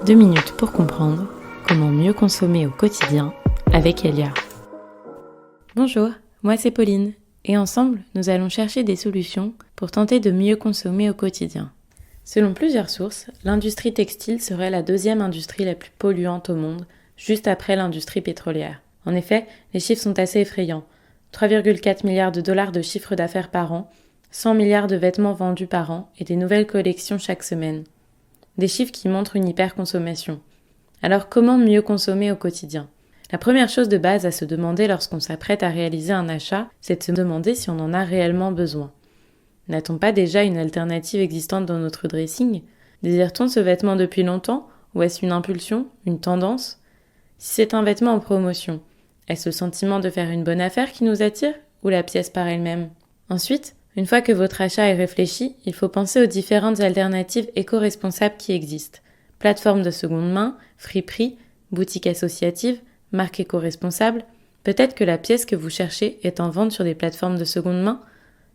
2 minutes pour comprendre comment mieux consommer au quotidien avec Elia. Bonjour, moi c'est Pauline et ensemble nous allons chercher des solutions pour tenter de mieux consommer au quotidien. Selon plusieurs sources, l'industrie textile serait la deuxième industrie la plus polluante au monde, juste après l'industrie pétrolière. En effet, les chiffres sont assez effrayants. 3,4 milliards de dollars de chiffre d'affaires par an, 100 milliards de vêtements vendus par an et des nouvelles collections chaque semaine. Des chiffres qui montrent une hyperconsommation. Alors comment mieux consommer au quotidien ? La première chose de base à se demander lorsqu'on s'apprête à réaliser un achat, c'est de se demander si on en a réellement besoin. N'a-t-on pas déjà une alternative existante dans notre dressing ? Désire-t-on ce vêtement depuis longtemps ? Ou est-ce une impulsion, une tendance ? Si c'est un vêtement en promotion, est-ce le sentiment de faire une bonne affaire qui nous attire ou la pièce par elle-même ? Ensuite, une fois que votre achat est réfléchi, il faut penser aux différentes alternatives éco-responsables qui existent. Plateformes de seconde main, friperies, boutiques associatives, marques éco-responsables. Peut-être que la pièce que vous cherchez est en vente sur des plateformes de seconde main.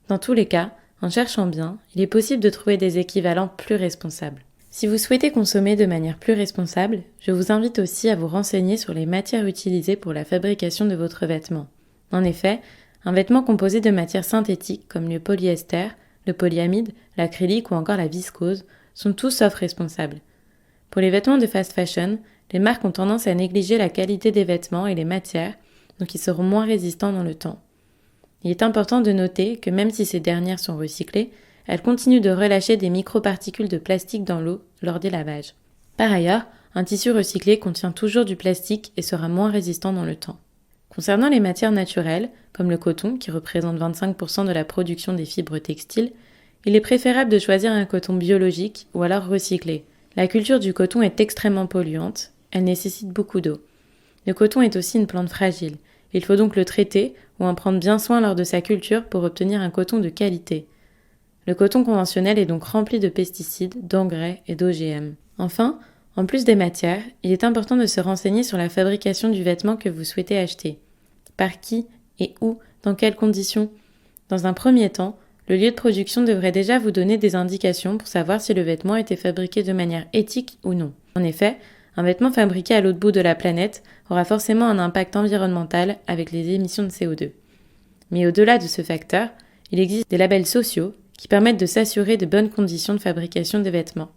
Dans tous les cas, en cherchant bien, il est possible de trouver des équivalents plus responsables. Si vous souhaitez consommer de manière plus responsable, je vous invite aussi à vous renseigner sur les matières utilisées pour la fabrication de votre vêtement. En effet, un vêtement composé de matières synthétiques comme le polyester, le polyamide, l'acrylique ou encore la viscose sont tous sauf responsables. Pour les vêtements de fast fashion, les marques ont tendance à négliger la qualité des vêtements et les matières, donc ils seront moins résistants dans le temps. Il est important de noter que même si ces dernières sont recyclées, elles continuent de relâcher des microparticules de plastique dans l'eau lors des lavages. Par ailleurs, un tissu recyclé contient toujours du plastique et sera moins résistant dans le temps. Concernant les matières naturelles, comme le coton, qui représente 25% de la production des fibres textiles, il est préférable de choisir un coton biologique ou alors recyclé. La culture du coton est extrêmement polluante, elle nécessite beaucoup d'eau. Le coton est aussi une plante fragile, il faut donc le traiter ou en prendre bien soin lors de sa culture pour obtenir un coton de qualité. Le coton conventionnel est donc rempli de pesticides, d'engrais et d'OGM. Enfin, en plus des matières, il est important de se renseigner sur la fabrication du vêtement que vous souhaitez acheter. Par qui et où, dans quelles conditions ? Dans un premier temps, le lieu de production devrait déjà vous donner des indications pour savoir si le vêtement a été fabriqué de manière éthique ou non. En effet, un vêtement fabriqué à l'autre bout de la planète aura forcément un impact environnemental avec les émissions de CO2. Mais au-delà de ce facteur, il existe des labels sociaux qui permettent de s'assurer de bonnes conditions de fabrication des vêtements.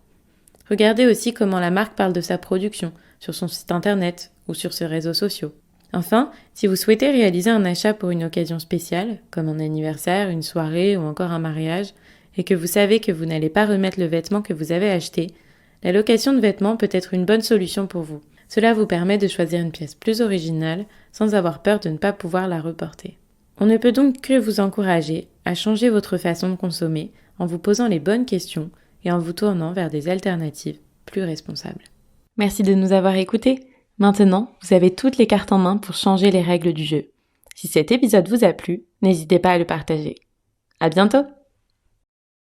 Regardez aussi comment la marque parle de sa production sur son site internet ou sur ses réseaux sociaux. Enfin, si vous souhaitez réaliser un achat pour une occasion spéciale, comme un anniversaire, une soirée ou encore un mariage, et que vous savez que vous n'allez pas remettre le vêtement que vous avez acheté, la location de vêtements peut être une bonne solution pour vous. Cela vous permet de choisir une pièce plus originale sans avoir peur de ne pas pouvoir la reporter. On ne peut donc que vous encourager à changer votre façon de consommer en vous posant les bonnes questions et en vous tournant vers des alternatives plus responsables. Merci de nous avoir écoutés. Maintenant, vous avez toutes les cartes en main pour changer les règles du jeu. Si cet épisode vous a plu, n'hésitez pas à le partager. À bientôt!